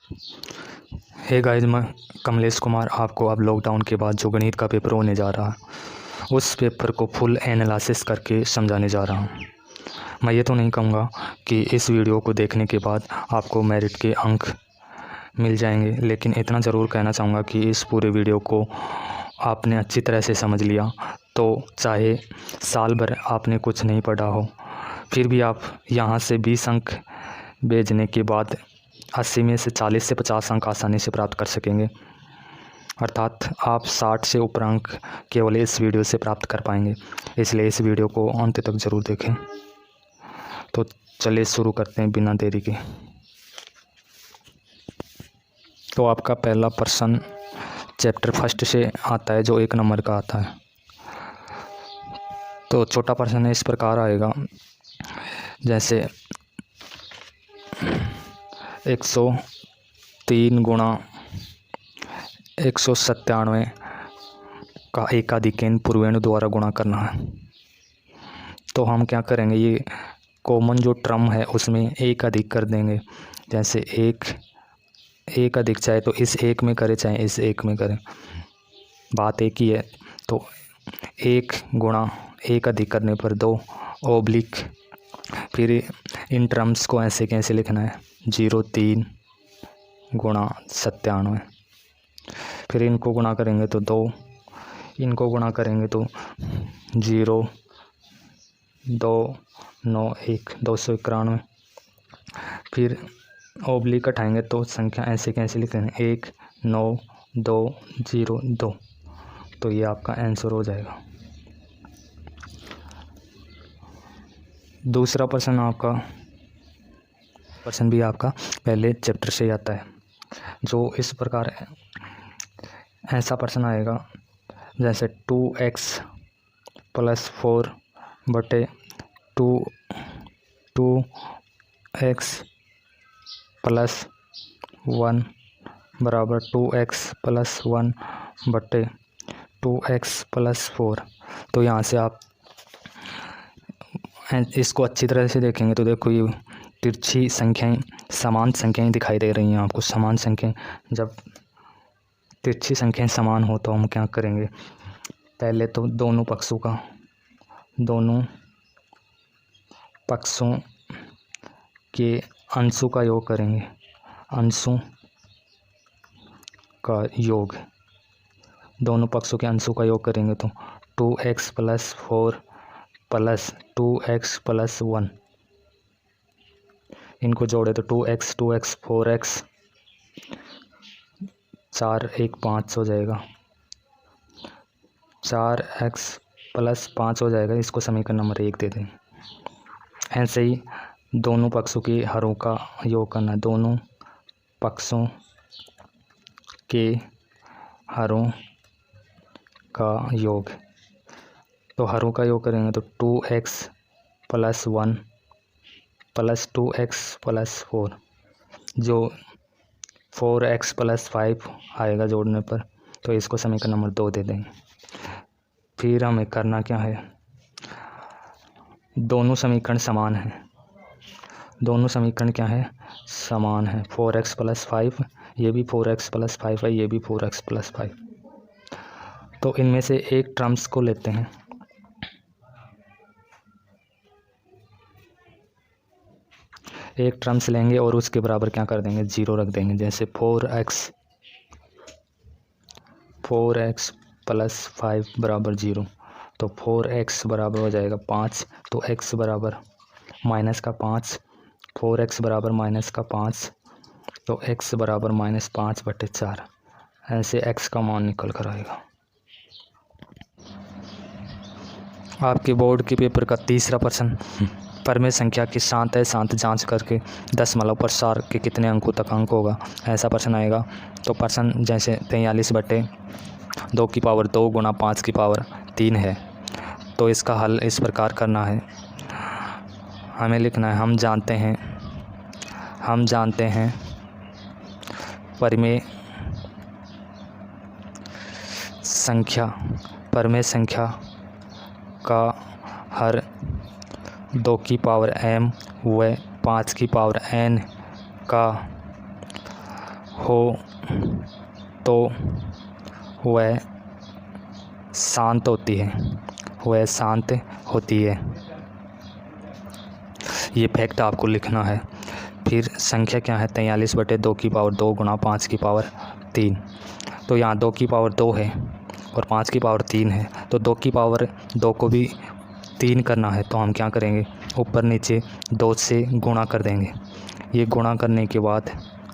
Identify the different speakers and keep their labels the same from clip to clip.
Speaker 1: Hey guys, मैं कमलेश कुमार आपको अब लॉकडाउन के बाद जो गणित का पेपर होने जा रहा है उस पेपर को फुल एनालिसिस करके समझाने जा रहा हूँ। मैं ये तो नहीं कहूँगा कि इस वीडियो को देखने के बाद आपको मेरिट के अंक मिल जाएंगे, लेकिन इतना ज़रूर कहना चाहूँगा कि इस पूरे वीडियो को आपने अच्छी तरह से समझ लिया तो चाहे साल भर आपने कुछ नहीं पढ़ा हो, फिर भी आप यहाँ से 20 अंक भेजने के बाद 80 में से 40 से 50 अंक आसानी से प्राप्त कर सकेंगे। अर्थात आप 60 से ऊपर अंक केवल इस वीडियो से प्राप्त कर पाएंगे। इसलिए इस वीडियो को अंत तक ज़रूर देखें। तो चलिए शुरू करते हैं बिना देरी के। तो आपका पहला प्रश्न चैप्टर फर्स्ट से आता है, जो 1 नंबर का आता है। तो छोटा प्रश्न इस प्रकार आएगा, जैसे 103 गुणा 197 का एकाधिकेन पूर्वेणु द्वारा गुणा करना है। तो हम क्या करेंगे, ये कॉमन जो टर्म है उसमें एक अधिक कर देंगे। जैसे एक अधिक चाहे तो इस एक में करें चाहे इस एक में करें, बात एक ही है। तो 1 गुणा 1 अधिक करने पर 2 ओब्लिक, फिर इन टर्म्स को ऐसे कैसे लिखना है, 03 गुणा 97, फिर इनको गुणा करेंगे तो 2, इनको गुणा करेंगे तो 0 2 9 1 291, फिर ओब्लिक हटाएंगे तो संख्या ऐसे कैसे लिखें, 1 9 2 0 2। तो ये आपका आंसर हो जाएगा। दूसरा प्रश्न भी आपका पहले चैप्टर से आता है, जो इस प्रकार है। ऐसा प्रश्न आएगा जैसे 2x + 4 बटे 2x + 1 बराबर 2x + 1 बटे 2x + 4। तो यहाँ से आप इसको अच्छी तरह से देखेंगे तो देखो, ये तिरछी संख्याएं, समान संख्याएं दिखाई दे रही हैं आपको। समान संख्याएं, जब तिरछी संख्याएं समान हो तो हम क्या करेंगे, पहले तो दोनों पक्षों के अंशों का योग करेंगे। अंशों का योग, दोनों पक्षों के अंशों का योग करेंगे तो 2x + 4 + 2x + 1, इनको जोड़े तो 2x 4x 4 1 5 हो जाएगा, 4x + 5 हो जाएगा। इसको समीकरण नंबर 1 दे दें। ऐसे ही दोनों पक्षों के हरों का योग करना है। दोनों पक्षों के हरों का योग, तो हरों का योग करेंगे तो 2x + 1 + 2x + 4, जो 4x + 5 आएगा जोड़ने पर, तो इसको समीकरण नंबर 2 दे देंगे। फिर हमें करना क्या है, दोनों समीकरण समान हैं। दोनों समीकरण क्या है, समान है। 4x + 5, ये भी 4x + 5 है, ये भी 4x + 5। तो इनमें से एक टर्म्स को लेते हैं। एक टर्म्स लेंगे और उसके बराबर क्या कर देंगे, 0 रख देंगे। जैसे 4x + 5 बराबर 0, तो 4x बराबर हो जाएगा 5, तो x बराबर -5, 4x बराबर -5, तो x बराबर -5/4। ऐसे x का मान निकल कर आएगा। आपके बोर्ड के पेपर का तीसरा प्रश्न, परमेय संख्या की शांत जांच करके दशमलव प्रसार के कितने अंकों तक अंक होगा, ऐसा प्रश्न आएगा। तो प्रश्न जैसे 43/2 गुणा 5/3 है। तो इसका हल इस प्रकार करना है, हमें लिखना है, हम जानते हैं परमेय संख्या का हर 2m व 5n का हो तो वह शांत होती है, वह शांत होती है। ये फैक्ट आपको लिखना है। फिर संख्या क्या है, 43/2 की पावर 2 गुणा 5 की पावर 3। तो यहाँ 2 की पावर 2 है और 5 की पावर 3 है, तो 2 की पावर 2 को भी 3 करना है। तो हम क्या करेंगे, ऊपर नीचे 2 से गुणा कर देंगे। ये गुणा करने के बाद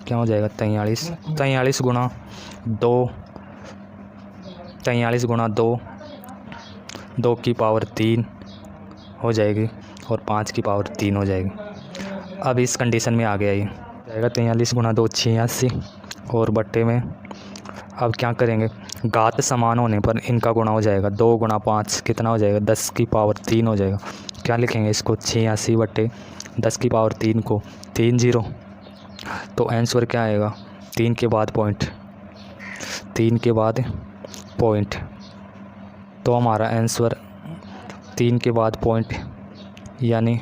Speaker 1: क्या हो जाएगा, 43 गुणा 2, 43 गुणा 2, 2 की पावर 3 हो जाएगी और 5 की पावर 3 हो जाएगी। अब इस कंडीशन में आ गया ये जाएगा 43 गुणा 2 86 और बट्टे में अब क्या करेंगे, घात समान होने पर इनका गुणा हो जाएगा। 2 गुणा 5 कितना हो जाएगा, 10 की पावर 3 हो जाएगा। क्या लिखेंगे इसको, 86/10 की पावर 3 को 3 0। तो आंसर क्या आएगा, 3 के बाद पॉइंट, 3 के बाद पॉइंट। तो हमारा आंसर 3 के बाद पॉइंट यानी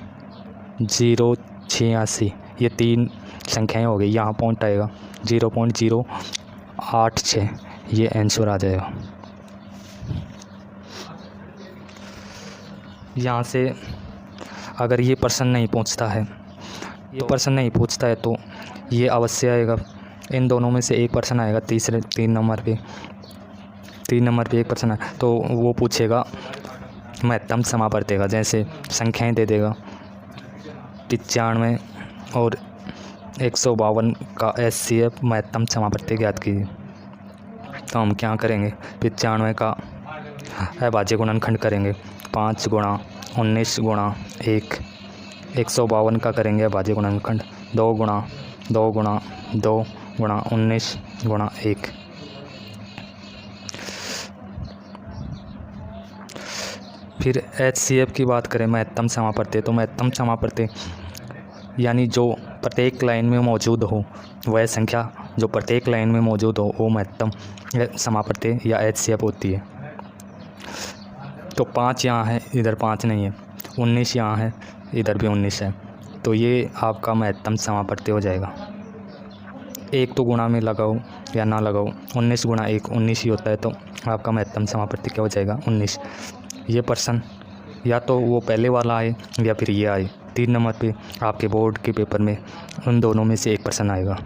Speaker 1: 086। ये 3 संख्याएं हो गई, यहाँ पॉइंट आएगा 0.086। ये आंसर आ जाएगा। यहाँ से अगर ये प्रश्न नहीं पूछता है, ये प्रश्न नहीं पूछता है तो ये अवश्य आएगा। इन दोनों में से एक प्रश्न आएगा, 3 नंबर पे एक प्रश्न है तो वो पूछेगा महत्तम समापवर्ती का, जैसे संख्याएं दे देगा 95 और 152 का HCF महत्तम समापवर्ती ज्ञात कीजिए। तो हम क्या करेंगे, 95 का अभाज्य गुणनखंड करेंगे 5 गुणा 19 गुणा 1, 152 का करेंगे अभाज्य गुणनखंड 2 गुणा 2 गुणा 2 गुणा 19 गुणा 1। फिर HCF की बात करें महत्तम समापवर्ती, तो महत्तम समापवर्ती यानी जो प्रत्येक लाइन में मौजूद हो, वह संख्या जो प्रत्येक लाइन में मौजूद हो वो महत्तम समापवर्ती या HCF होती है। तो 5 यहाँ है, इधर 5 नहीं है, 19 यहाँ है, इधर भी 19 है, तो ये आपका महत्तम समापवर्ती हो जाएगा। एक तो गुणा में लगाओ या ना लगाओ, 19 गुणा 1 19 ही होता है, तो आपका महत्तम समापवर्ती क्या हो जाएगा, 19। ये प्रश्न या तो वो पहले वाला आए या फिर ये आए। 3 नंबर पे आपके बोर्ड के पेपर में उन दोनों में से एक प्रश्न आएगा।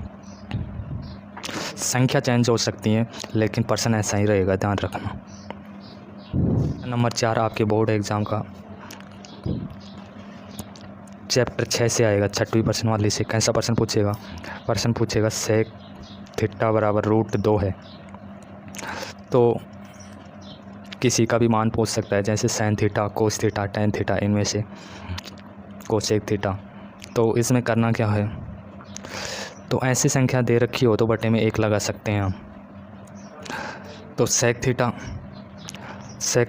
Speaker 1: संख्या चेंज हो सकती है लेकिन प्रश्न ऐसा ही रहेगा, ध्यान रखना। नंबर 4 आपके बोर्ड एग्ज़ाम का चैप्टर 6 से आएगा, 6वीं प्रश्न वाली से। कैसा प्रश्न पूछेगा, सेक थीटा बराबर √2 है। तो किसी का भी मान पूछ सकता है, जैसे sine theta, cos theta, tan theta, इनमें से कोसेक थीटा। तो इसमें करना क्या है, तो ऐसी संख्या दे रखी हो तो बटे में 1 लगा सकते हैं हम। तो सेक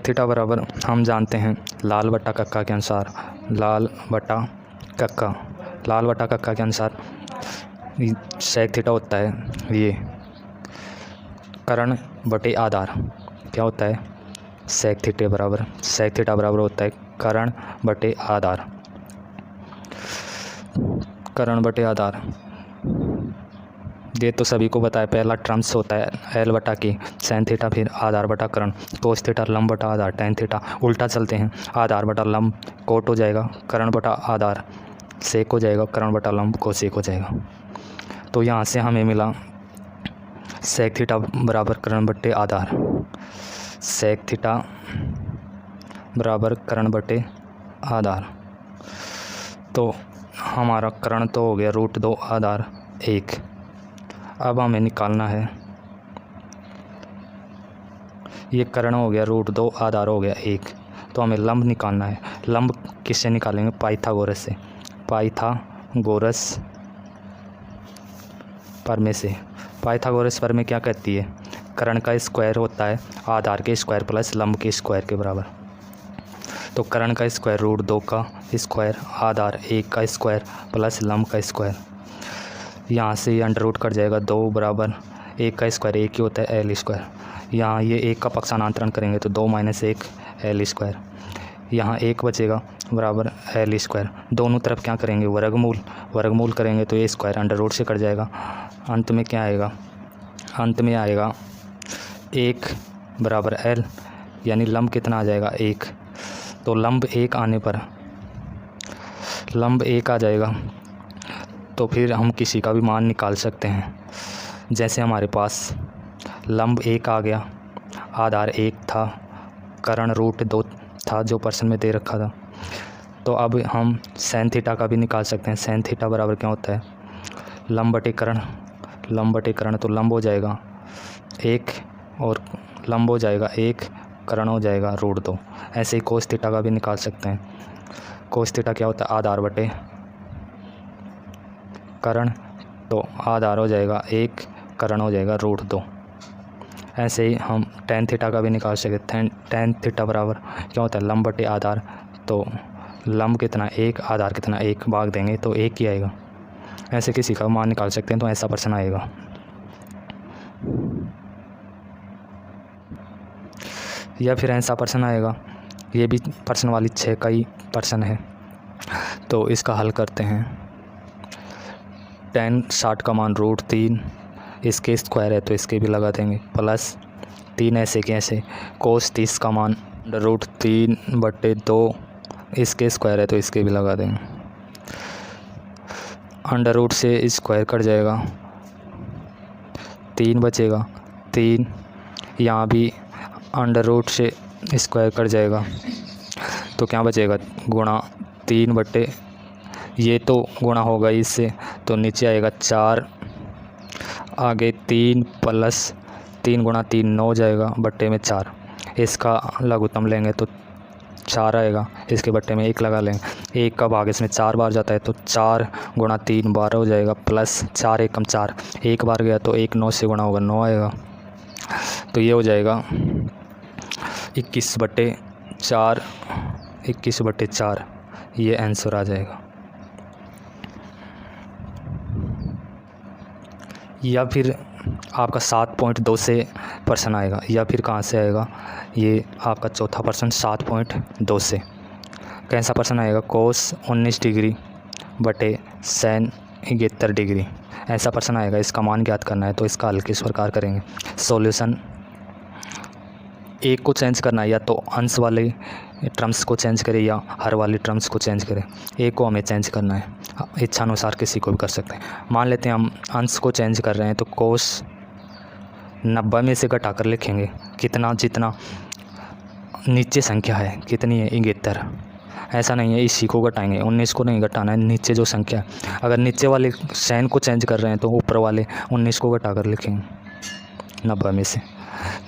Speaker 1: थीटा बराबर हम जानते हैं लाल बटा कक्का के अनुसार, लाल बटा कक्का के अनुसार सेक थीटा होता है ये कर्ण बटे आधार। क्या होता है, सेक थीटा बराबर होता है कर्ण बटे आधार। ये तो सभी को पता है, पहला टर्म्स होता है L बटा के साइन थीटा, फिर आधार बटा कर्ण, कोस थीटा लंब बटा आधार, टैन थीटा उल्टा चलते हैं, आधार बटा लंब कोट हो जाएगा, कर्ण बटा आधार सेक हो जाएगा, कर्ण बटा लंब कोसेक हो जाएगा। तो यहाँ से हमें मिला सेक थीटा बराबर कर्ण बटे आधार, सेक थीटा बराबर कर्ण बटे आधार। तो हमारा कर्ण तो हो गया √2 आधार 1। अब हमें निकालना है, ये कर्ण हो गया √2 आधार हो गया 1, तो हमें लंब निकालना है। लंब किससे निकालेंगे, पाइथागोरस से, पाइथागोरस प्रमेय से। पाइथागोरस प्रमेय क्या कहती है, कर्ण का स्क्वायर होता है आधार के स्क्वायर प्लस लंब के स्क्वायर के बराबर। तो कर्ण का स्क्वायर √2 का स्क्वायर, आधार 1 का स्क्वायर प्लस लंब का स्क्वायर। यहाँ से ये अंडर रूट कट जाएगा, 2 बराबर 1 का स्क्वायर 1 ही होता है L²। यहाँ ये 1 का पक्षांतरण करेंगे तो 2 - 1 L²। यहाँ 1 बचेगा बराबर एल स्क्वायर। दोनों तरफ क्या करेंगे, वर्गमूल करेंगे तो ए स्क्वायर अंडर रूट से कट जाएगा। अंत में क्या आएगा, अंत में आएगा 1 बराबर एल, यानी लंब कितना आ जाएगा 1। तो लंब 1 आने पर, लंब 1 आ जाएगा तो फिर हम किसी का भी मान निकाल सकते हैं। जैसे हमारे पास लंब 1 आ गया, आधार 1 था, कर्ण रूट 2 था जो प्रश्न में दे रखा था। तो अब हम सैन थीटा का भी निकाल सकते हैं। सैन थीटा बराबर क्या होता है, लंब बटे कर्ण, लंब बटे कर्ण, तो लंब हो जाएगा 1 और लंब हो जाएगा 1, कर्ण हो जाएगा रूट 2। ऐसे ही कोस थीटा का भी निकाल सकते हैं। कोस थीटा क्या होता है, आधार बटे कर्ण, तो आधार हो जाएगा 1, कर्ण हो जाएगा रूट 2। ऐसे ही हम टेन थीटा का भी निकाल सकते हैं। टेन थीटा बराबर क्या होता है, लंब बटे आधार, तो लंब कितना 1, आधार कितना 1, भाग देंगे तो 1 ही आएगा। ऐसे किसी का मान निकाल सकते हैं, तो ऐसा प्रश्न आएगा। या फिर ऐसा प्रश्न आएगा, ये भी प्रश्न वाली 6 का ही प्रश्न है, तो इसका हल करते हैं। tan 60 का मान रूट 3, इसके स्क्वायर है तो इसके भी लगा देंगे, प्लस 3 ऐसे के ऐसे। कोस 30 का मान रूट 3 बटे 2, इसके स्क्वायर है तो इसके भी लगा देंगे। अंडर रूट से स्क्वायर कट जाएगा, 3 बचेगा, 3, यहाँ भी अंडर रूट से स्क्वायर कट जाएगा तो क्या बचेगा, गुणा 3 बटे, ये तो गुणा होगा इससे, तो नीचे आएगा 4, आगे 3 प्लस 3 गुणा 3 9 हो जाएगा, बट्टे में 4। इसका लघुत्तम लेंगे तो 4 आएगा, इसके बट्टे में 1 लगा लेंगे। 1 का भाग इसमें 4 बार जाता है तो 4 गुणा 3 12 हो जाएगा, प्लस 4 एकम 4, 1 बार गया तो 1 9 से गुणा होगा 9 आएगा। तो ये हो जाएगा 21/4, 21/4, ये आंसर आ जाएगा। या फिर आपका 7.2 से प्रश्न आएगा, या फिर कहाँ से आएगा, ये आपका चौथा प्रश्न 7.2 से। कैसा प्रश्न आएगा, कोस 19 डिग्री बटे सैन 71 डिग्री, ऐसा प्रश्न आएगा। इसका मान ज्ञात करना है, तो इसका हल किस प्रकार करेंगे। सॉल्यूशन, एक को चेंज करना है, या तो अंश वाले टर्म्स को चेंज करें या हर वाले टर्म्स को चेंज करें। एक को हमें चेंज करना है, इच्छा अनुसार किसी को भी कर सकते हैं। मान लेते हैं हम अंश को चेंज कर रहे हैं, तो कोस 90 में से घटा कर लिखेंगे कितना, जितना नीचे संख्या है कितनी है 71। ऐसा नहीं है इसी को घटाएंगे, 19 को नहीं घटाना है, नीचे जो संख्या है। अगर नीचे वाले सैन को चेंज कर रहे हैं तो ऊपर वाले 19 को घटा कर लिखेंगे 90 में से,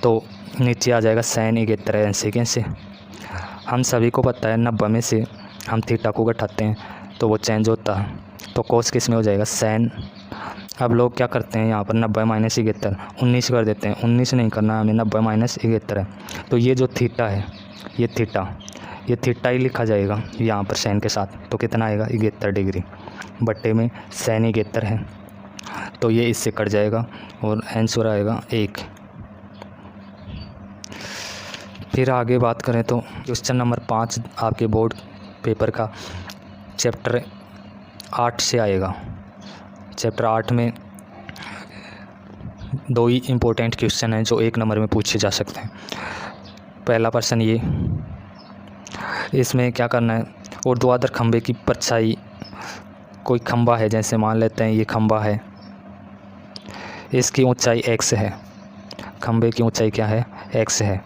Speaker 1: तो नीचे आ जाएगा सैन 71। ऐसे कैसे, हम सभी को पता है 90 में से हम थीटा को घटाते हैं तो वो चेंज होता है, तो कोस किस में हो जाएगा, सैन। अब लोग क्या करते हैं, यहाँ पर 90 माइनस 71 19 कर देते हैं। 19 नहीं करना हमें, 90 माइनस 71 है, तो ये जो थीटा है, ये थीटा ही लिखा जाएगा यहाँ पर सैन के साथ। तो कितना आएगा 71 डिग्री, बट्टे में सैन 71 है, तो ये इससे कट जाएगा और आंसर आएगा 1। फिर आगे बात करें तो क्वेश्चन नंबर 5 आपके बोर्ड पेपर का चैप्टर 8 से आएगा। चैप्टर 8 में 2 ही इम्पोर्टेंट क्वेश्चन हैं जो 1 नंबर में पूछे जा सकते हैं। पहला प्रश्न ये, इसमें क्या करना है, ऊर्ध्वाधर खंभे की परछाई, कोई खंभा है, जैसे मान लेते हैं ये खंभा है, इसकी ऊंचाई x है, खंभे की ऊंचाई क्या है, x है,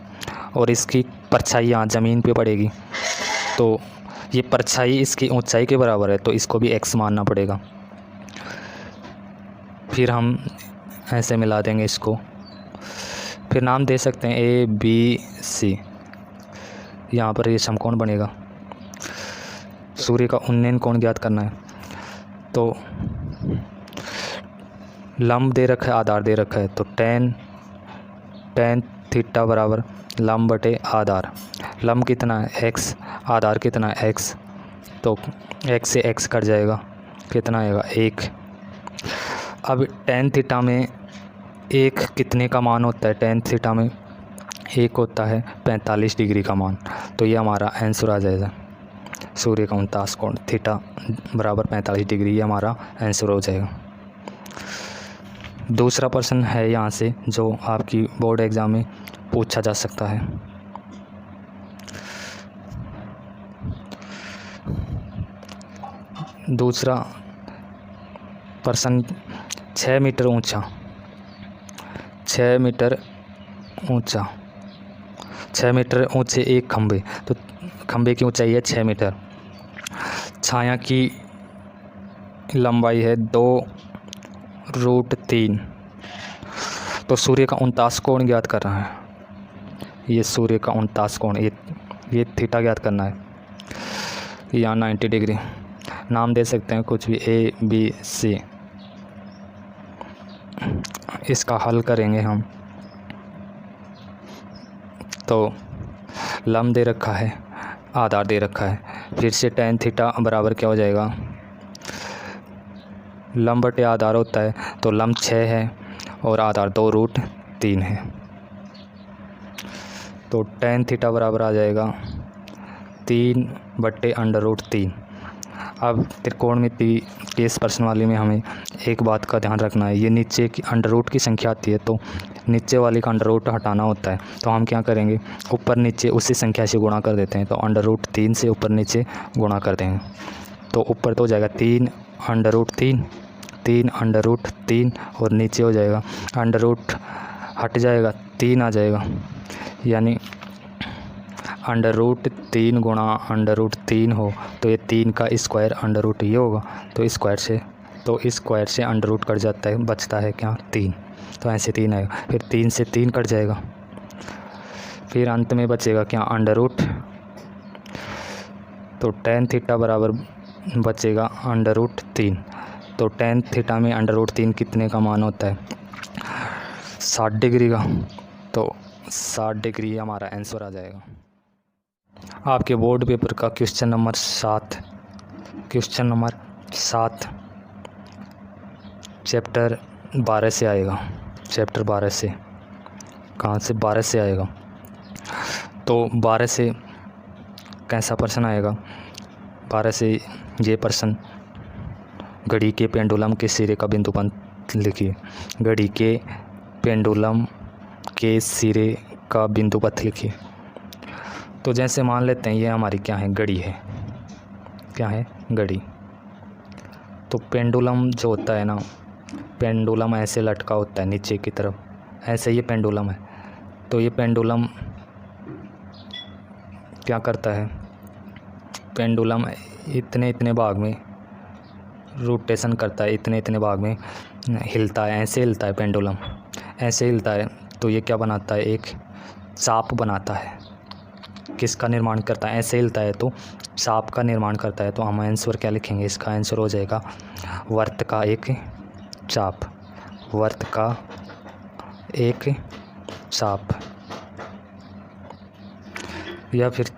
Speaker 1: और इसकी परछाई यहाँ ज़मीन पे पड़ेगी, तो ये परछाई इसकी ऊंचाई के बराबर है, तो इसको भी x मानना पड़ेगा। फिर हम ऐसे मिला देंगे इसको, फिर नाम दे सकते हैं ABC। यहाँ पर ये समकोण बनेगा। सूर्य का उन्नयन कोण ज्ञात करना है, तो लंब दे रखा है, आधार दे रखा है, तो tan थीटा बराबर लंब बटे आधार। लंब कितना है x, आधार कितना है x, तो x से x कट जाएगा, कितना आएगा 1। अब tan थीटा में 1 कितने का मान होता है, tan थीटा में 1 होता है 45 डिग्री का मान, तो ये हमारा आंसर आ जाएगा। सूर्य का 49 कोण थीटा बराबर 45 डिग्री, ये हमारा आंसर हो जाएगा। दूसरा प्रश्न है यहाँ से जो आपकी बोर्ड एग्ज़ाम में पूछा जा सकता है। दूसरा प्रश्न 6 मीटर ऊंचा, 6 मीटर ऊंचा, 6 मीटर ऊंचे एक खंभे, तो खंभे की ऊंचाई है 6 मीटर। छाया की लंबाई है 2√3। तो सूर्य का 49 कोण ज्ञात करना है। ये सूर्य का 49 कोण, ये थीटा ज्ञात करना है, यहाँ 90 डिग्री। नाम दे सकते हैं कुछ भी, ए बी सी। इसका हल करेंगे हम। तो लंब दे रखा है, आधार दे रखा है, फिर से tan थीटा बराबर क्या हो जाएगा, लंब बटे आधार होता है, तो लंब 6 है और आधार 2√3 है। तो tan थीटा बराबर आ जाएगा 3/√3। अब त्रिकोणमिति के इस प्रश्न वाली में हमें एक बात का ध्यान रखना है, ये नीचे की अंडर रूट की संख्या आती है, तो नीचे वाली का अंडर रूट हटाना होता है। तो हम क्या करेंगे, ऊपर नीचे उसी संख्या से गुणा कर देते हैं। तो √3 से ऊपर नीचे गुणा कर देंगे, तो ऊपर तो हो जाएगा 3√3, 3√3 और नीचे हो जाएगा अंडर रूट हट जाएगा, 3 आ जाएगा, यानी √3 गुणा √3 हो तो ये 3 का स्क्वायर अंडर रूट ये होगा। तो स्क्वायर से अंडर रूट कट जाता है, बचता है क्या, 3। तो ऐसे 3 आएगा, फिर 3 से 3 कट जाएगा, फिर अंत में बचेगा क्या, अंडर रूट। तो tan थीटा बराबर बचेगा √3। तो tan थीटा में √3 कितने का मान होता है, 60 डिग्री का। तो 60 डिग्री हमारा आंसर आ जाएगा। आपके बोर्ड पेपर का क्वेश्चन नंबर 7 चैप्टर 12 से आएगा। चैप्टर 12 से कहाँ से, 12 से आएगा। तो 12 से कैसा प्रश्न आएगा, 12 से ये प्रश्न, घड़ी के पेंडुलम के सिरे का बिंदु पथ लिखिए। घड़ी के पेंडुलम के सिरे का बिंदु पथ लिखिए। तो जैसे मान लेते हैं ये हमारी क्या है, घड़ी है, क्या है, घड़ी। तो पेंडुलम जो होता है ना, पेंडुलम ऐसे लटका होता है नीचे की तरफ, ऐसे ये पेंडुलम है। तो ये पेंडुलम क्या करता है, पेंडुलम इतने भाग में रोटेशन करता है, इतने भाग में हिलता है, ऐसे हिलता है पेंडुलम, ऐसे हिलता है। तो ये क्या बनाता है, एक चाप बनाता है। किसका निर्माण करता है, ऐसे हिलता है तो चाप का निर्माण करता है। तो हम आंसर क्या लिखेंगे, इसका आंसर हो जाएगा वर्त का एक चाप, वर्त का एक चाप। या फिर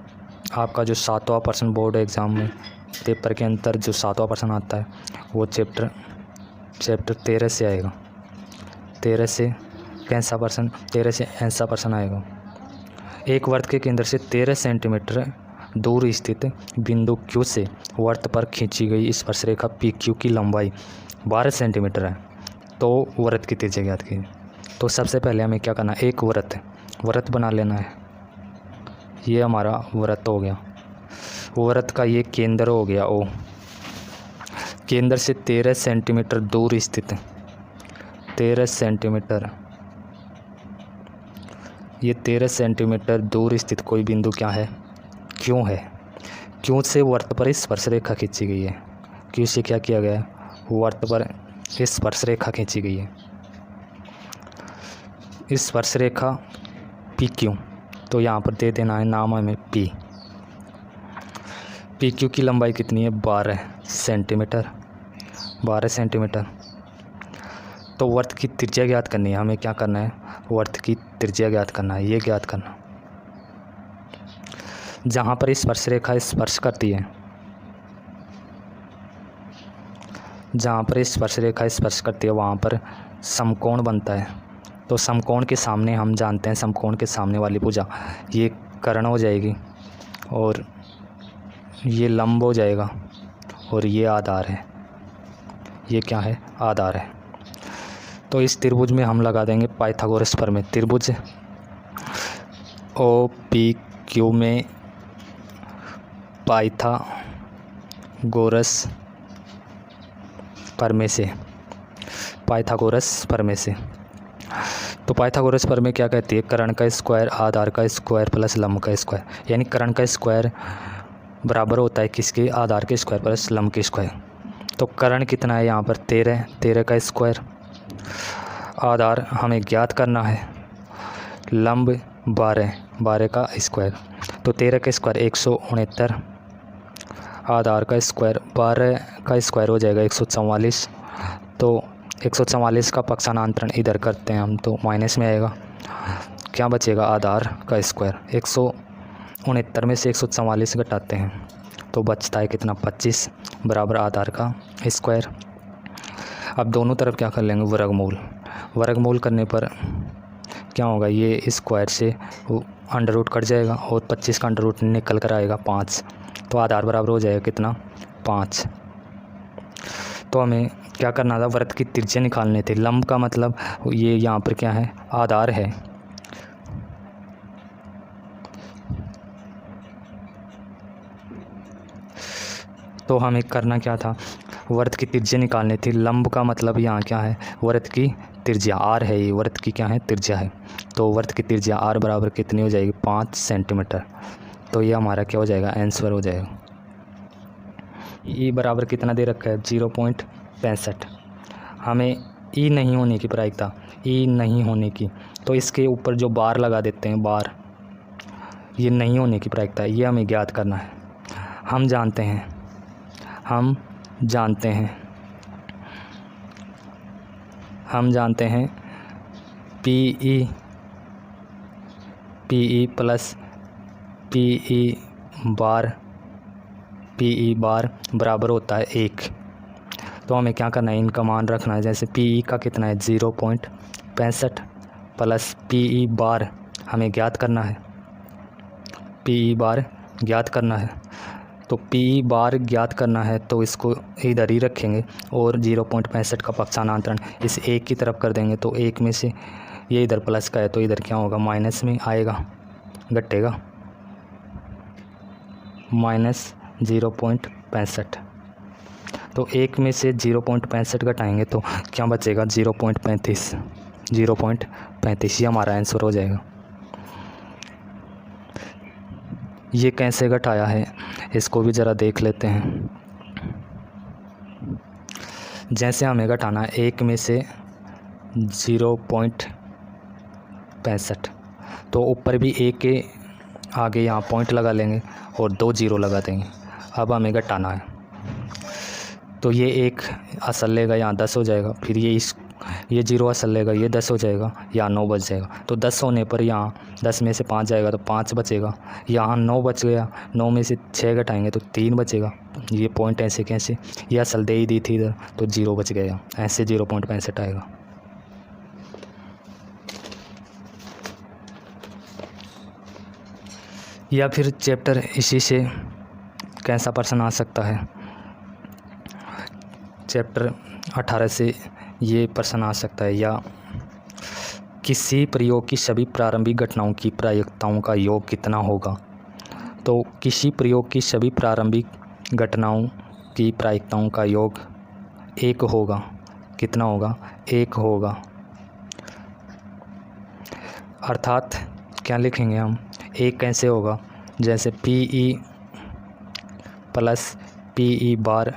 Speaker 1: आपका जो 7वां प्रश्न बोर्ड एग्ज़ाम में पेपर के अंदर जो 7वां प्रश्न आता है वो चैप्टर 13 से आएगा। 13 से कैसा प्रश्न, 13 से ऐसा प्रश्न आएगा। एक वर्त के केंद्र से 13 सेंटीमीटर दूर स्थित बिंदु Q से वर्त पर खींची गई स्पर्शरेखा PQ की लंबाई 12 सेंटीमीटर है। तो वृत्त की त्रिज्या ज्ञात कीजिए। तो सबसे पहले हमें क्या करना है, एक वृत्त बना लेना है। ये हमारा वृत्त हो गया, वृत्त का ये केंद्र हो गया O। केंद्र से 13 सेंटीमीटर दूर स्थित, 13 सेंटीमीटर, ये 13 सेंटीमीटर दूर स्थित कोई बिंदु क्या है, Q है। Q से वर्त पर स्पर्शरेखा खींची गई है। Q से क्या किया गया है, वर्त पर स्पर्शरेखा खींची गई है, स्पर्शरेखा PQ। तो यहाँ पर दे देना है नाम हमें P। PQ की लंबाई कितनी है, 12 सेंटीमीटर, 12 सेंटीमीटर। तो वर्त की त्रिज्या ज्ञात करनी है, हमें क्या करना है, वर्त की त्रिज्या ज्ञात करना है, ये ज्ञात करना। जहाँ पर स्पर्शरेखा स्पर्श करती है, जहाँ पर स्पर्शरेखा स्पर्श करती है वहाँ पर समकोण बनता है। तो समकोण के सामने हम जानते हैं, समकोण के सामने वाली भुजा ये कर्ण हो जाएगी और ये लंब हो जाएगा और ये आधार है, ये क्या है, आधार है। तो इस त्रिभुज में हम लगा देंगे पाइथागोरस प्रमेय। त्रिभुज ओ पी क्यू में पाइथागोरस प्रमेय से, पाइथागोरस प्रमेय से। तो पाइथागोरस प्रमेय क्या कहती है, कर्ण का स्क्वायर आधार का स्क्वायर प्लस लंब का स्क्वायर, यानी कर्ण का स्क्वायर बराबर होता है किसके, आधार के स्क्वायर प्लस लंब के स्क्वायर। तो कर्ण कितना है यहाँ पर 13, 13 का स्क्वायर, आधार हमें ज्ञात करना है, लंब 12, 12 का स्क्वायर। तो 13 का स्क्वायर 169, आधार का स्क्वायर 12 का स्क्वायर हो जाएगा 144। तो 144 का पक्षांतरण इधर करते हैं हम तो माइनस में आएगा, क्या बचेगा, आधार का स्क्वायर। 169 में से 144 घटाते हैं तो बचता है कितना, 25 बराबर आधार का स्क्वायर। अब दोनों तरफ क्या कर लेंगे, वर्गमूल। वर्गमूल करने पर क्या होगा, ये स्क्वायर से अंडर रूट कट जाएगा और 25 का अंडर रूट निकल कर आएगा 5। तो आधार बराबर हो जाएगा कितना, 5। तो हमें क्या करना था, वृत्त की त्रिज्या निकालनी थी। लंब का मतलब ये यहाँ पर क्या है, आधार है। तो हमें करना क्या था, वृत्त की त्रिज्या निकालनी थी। लंब का मतलब यहाँ क्या है, वृत्त की त्रिज्या आर है, ये वृत्त की क्या है, त्रिज्या है। तो वृत्त की त्रिज्या आर बराबर कितनी हो जाएगी, 5 सेंटीमीटर। तो ये हमारा क्या हो जाएगा, आंसर हो जाएगा। ई बराबर कितना दे रखा है, 0.65। हमें ई नहीं होने की प्रायिकता, ई नहीं होने की, तो इसके ऊपर जो बार लगा देते हैं, बार, ये नहीं होने की प्रायिकता है, ये हमें ज्ञात करना है। हम जानते हैं पी प्लस पी बार बराबर होता है 1। तो हमें क्या करना है, इनका मान रखना है। जैसे पी का कितना है, 0.65 प्लस पी बार हमें ज्ञात करना है, पी बार ज्ञात करना है। तो पी बार ज्ञात करना है तो इसको इधर ही रखेंगे और 0.65 का पक्षांतरण इस 1 की तरफ कर देंगे। तो 1 में से ये इधर प्लस का है तो इधर क्या होगा, माइनस में आएगा, घटेगा, -0.65। तो 1 में से 0.65 घटाएंगे तो क्या बचेगा, 0.35, 0.35। ये हमारा आंसर हो जाएगा। ये कैसे घटाया है इसको भी ज़रा देख लेते हैं। जैसे हमें घटाना है 1 में से 0.65, तो ऊपर भी 1 के आगे यहाँ पॉइंट लगा लेंगे और 2 0 लगा देंगे। अब हमें घटाना है तो ये 1 असल लेगा, यहाँ 10 हो जाएगा। फिर ये 0 असल लेगा, ये 10 हो जाएगा, यहाँ 9 बच जाएगा। तो 10 होने पर यहाँ 10 में से 5 जाएगा तो 5 बचेगा, यहाँ 9 बच गया, 9 में से 6 घटाएंगे तो 3 बचेगा। ये पॉइंट ऐसे कैसे, ये असल दे ही दी थी इधर तो 0 बच गया, ऐसे 0.65 आएगा। या फिर चैप्टर इसी से कैसा प्रश्न आ सकता है, चैप्टर 18 से ये प्रश्न आ सकता है। या किसी प्रयोग की सभी प्रारंभिक घटनाओं की प्रायिकताओं का योग कितना होगा। तो किसी प्रयोग की सभी प्रारंभिक घटनाओं की प्रायिकताओं का योग 1 होगा। कितना होगा, 1 होगा। अर्थात क्या लिखेंगे हम, 1 कैसे होगा, जैसे पी प्लस पी बार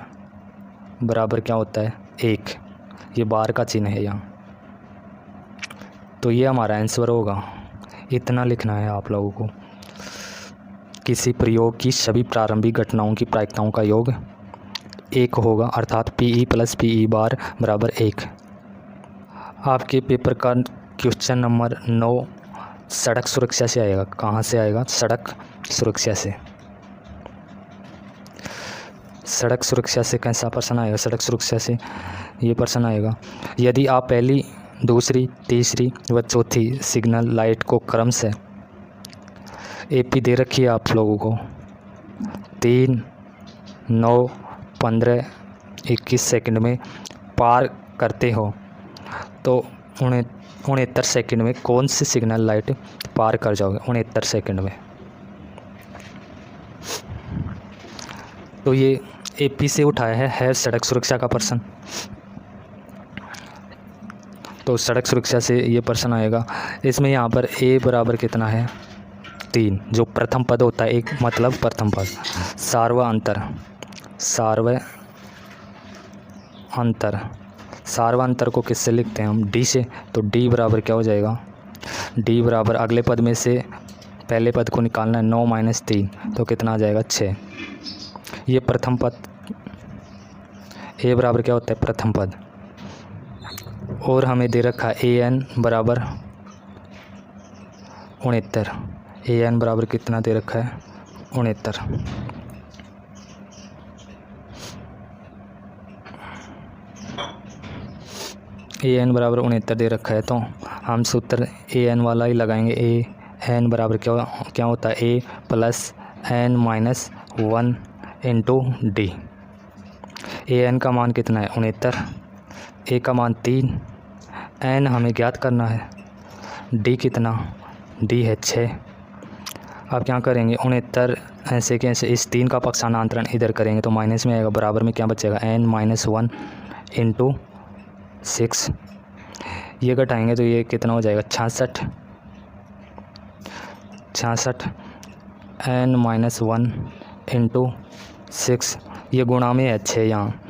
Speaker 1: बराबर क्या होता है, 1। ये बार का चिन्ह है यहाँ, तो ये हमारा आंसर होगा। इतना लिखना है आप लोगों को, किसी प्रयोग की सभी प्रारंभिक घटनाओं की प्रायिकताओं का योग 1 होगा, अर्थात पी प्लस पी बार बराबर 1। आपके पेपर का क्वेश्चन नंबर 9 सड़क सुरक्षा से आएगा। कहाँ से आएगा, सड़क सुरक्षा से। सड़क सुरक्षा से कैसा प्रश्न आएगा, सड़क सुरक्षा से ये प्रश्न आएगा, यदि आप पहली, दूसरी, तीसरी व चौथी सिग्नल लाइट को क्रम से एपी दे रखी है आप लोगों को 3, 9, 15, 21 सेकंड में पार करते हो तो 69 सेकंड में कौन सी सिग्नल लाइट पार कर जाओगे? 69 सेकंड में। तो ये एपी से उठाया है सड़क सुरक्षा का प्रश्न। तो सड़क सुरक्षा से ये प्रश्न आएगा। इसमें यहाँ पर ए बराबर कितना है? 3, जो प्रथम पद होता है, एक मतलब प्रथम पद। सार्वअंतर को किससे लिखते हैं हम? डी से। तो डी बराबर क्या हो जाएगा? डी बराबर अगले पद में से पहले पद को निकालना है, 9 - 3 तो कितना आ जाएगा? 6। ये प्रथम पद। ए बराबर क्या होता है? प्रथम पद। और हमें दे रखा है ए एन बराबर 69। ए एन बराबर कितना दे रखा है? 69। ए एन बराबर 69 दे रखा है, तो हम सूत्र ए एन वाला ही लगाएंगे। ए एन बराबर क्या होता है? A plus n minus 1 into d. A n का मान कितना है? 69। ए का मान 3। एन हमें ज्ञात करना है। डी कितना? डी है 6। अब क्या करेंगे? 69 ऐसे कैसे, इस 3 का पक्षांतरण इधर करेंगे तो माइनस में आएगा, बराबर में क्या बचेगा? N minus 1 into 6। ये घटाएंगे तो ये कितना हो जाएगा? 66 एन माइनस 1 इंटू 6। ये गुणा में है 6 यहाँ,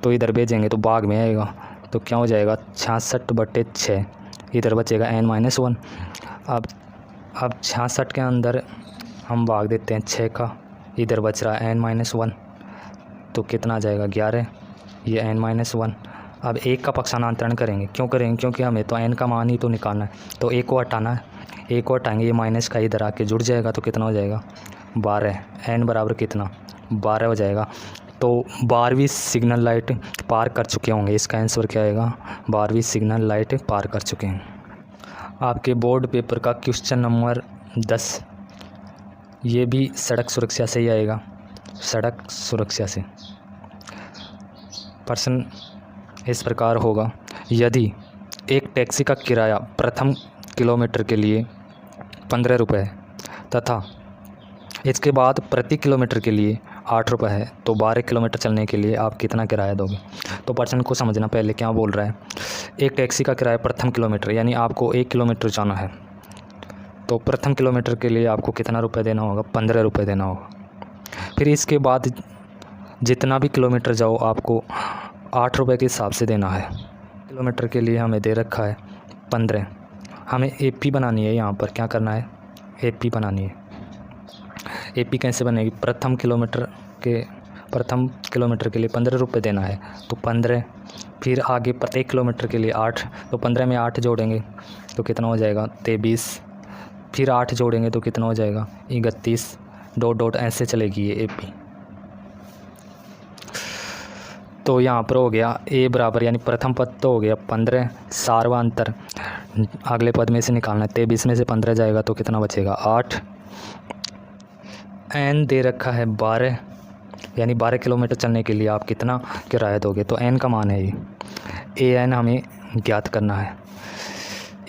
Speaker 1: तो इधर भेजेंगे तो भाग में आएगा, तो क्या हो जाएगा? 66/6। इधर बचेगा n माइनस 1। अब 66 के अंदर हम भाग देते हैं 6 का, इधर बच रहा है n माइनस 1, तो कितना आ जाएगा? 11। ये n माइनस 1। अब एक का पक्षांतरण करेंगे। क्यों करेंगे? क्योंकि हमें तो n का मान ही तो निकालना है, तो एक को हटाना है। एक को हटाएंगे, ये माइनस का इधर आके जुड़ जाएगा, तो कितना हो जाएगा? 12। n बराबर कितना? 12 हो जाएगा। तो 12वीं सिग्नल लाइट पार कर चुके होंगे। इसका आंसर क्या आएगा? 12वीं सिग्नल लाइट पार कर चुके हैं। आपके बोर्ड पेपर का क्वेश्चन नंबर 10, ये भी सड़क सुरक्षा से ही आएगा। सड़क सुरक्षा से प्रश्न इस प्रकार होगा। यदि एक टैक्सी का किराया प्रथम किलोमीटर के लिए 15 रुपये है तथा इसके बाद प्रति किलोमीटर के लिए 8 रुपये है, तो 12 किलोमीटर चलने के लिए आप कितना किराया दोगे? तो प्रश्न को समझना पहले क्या बोल रहा है। एक टैक्सी का किराया प्रथम किलोमीटर, यानी आपको 1 किलोमीटर जाना है, तो प्रथम किलोमीटर के लिए आपको कितना रुपये देना होगा? 15 रुपये देना होगा। फिर इसके बाद जितना भी किलोमीटर जाओ आपको 8 रुपये के हिसाब से देना है। किलोमीटर के लिए हमें दे रखा है 15। हमें एपी बनानी है। यहाँ पर क्या करना है? एपी बनानी है। एपी कैसे बनेगी? प्रथम किलोमीटर के लिए 15 रुपये देना है, तो 15। फिर आगे प्रत्येक किलोमीटर के लिए 8, तो 15 में 8 जोड़ेंगे तो कितना हो जाएगा? 23। फिर 8 जोड़ेंगे तो कितना हो जाएगा? 31। डॉट ऐसे चलेगी ये एपी। तो यहाँ पर हो गया ए बराबर, यानी प्रथम पद तो हो गया 15, सार्वअंतर अगले पद में से निकालना है। 23 में से 15 जाएगा तो कितना बचेगा? 8। एन दे रखा है 12, यानी 12 किलोमीटर चलने के लिए आप कितना किराया दोगे? तो एन का मान है ये। ए एन हमें ज्ञात करना है,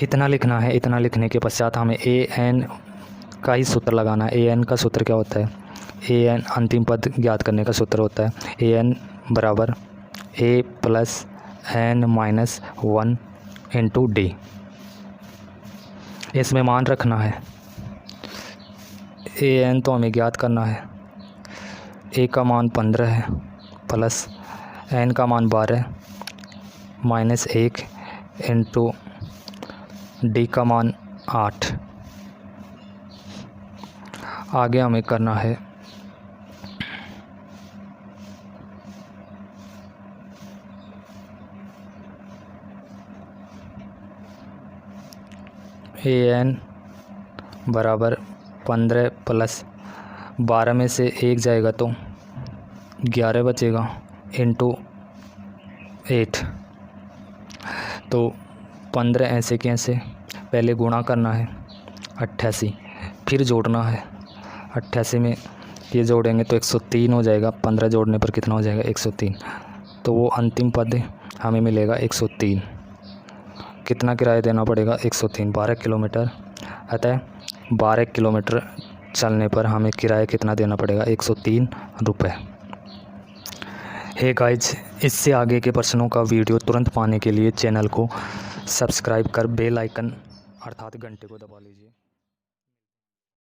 Speaker 1: इतना लिखना है। इतना लिखने के पश्चात हमें ए एन का ही सूत्र लगाना है। ए एन का सूत्र क्या होता है? ए एन अंतिम पद ज्ञात करने का सूत्र होता है ए एन बराबर a plus n minus 1 into d. इसमें मान रखना है। ए एन तो हमें ज्ञात करना है। ए का मान 15 है, प्लस एन का मान 12 माइनस 1 इंटू डी का मान 8। आगे हमें करना है ए एन बराबर 15 प्लस 12 में से 1 जाएगा तो 11 बचेगा इंटू 8। तो 15 ऐसे के ऐसे पहले गुणा करना है 88, फिर जोड़ना है 88 में ये जोड़ेंगे तो 103 हो जाएगा, 15 जोड़ने पर कितना हो जाएगा 103। तो वो अंतिम पद हमें मिलेगा 103। कितना किराया देना पड़ेगा 103, 12 किलोमीटर। अतः 12 किलोमीटर चलने पर हमें किराया कितना देना पड़ेगा 103 रुपये। हे गाइज, इससे आगे के प्रश्नों का वीडियो तुरंत पाने के लिए चैनल को सब्सक्राइब कर बेल आइकन अर्थात घंटे को दबा लीजिए।